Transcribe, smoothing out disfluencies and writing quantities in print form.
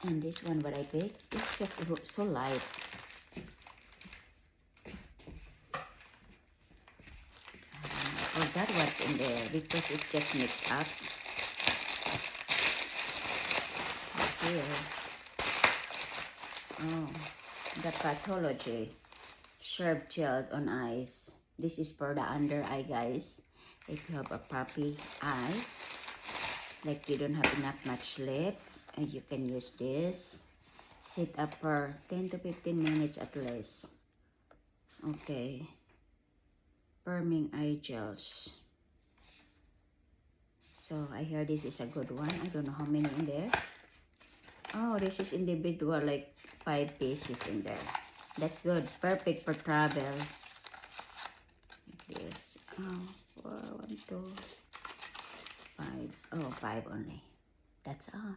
And this one, what I picked, it's just so light. I forgot what's in there because it's just mixed up. Here. Oh, the Pathology Sharp Gelled on Eyes. This is for the under eye, guys. If you have a puppy eye, like you don't have much lip, and you can use this. Sit up for 10 to 15 minutes at least. Okay. Firming eye gels. So I hear this is a good one. I don't know how many in there. Oh, this is individual, like 5 pieces in there. That's good. Perfect for travel. Like this. Oh, 4, 1, 2, 5. Oh, 5 only. That's all.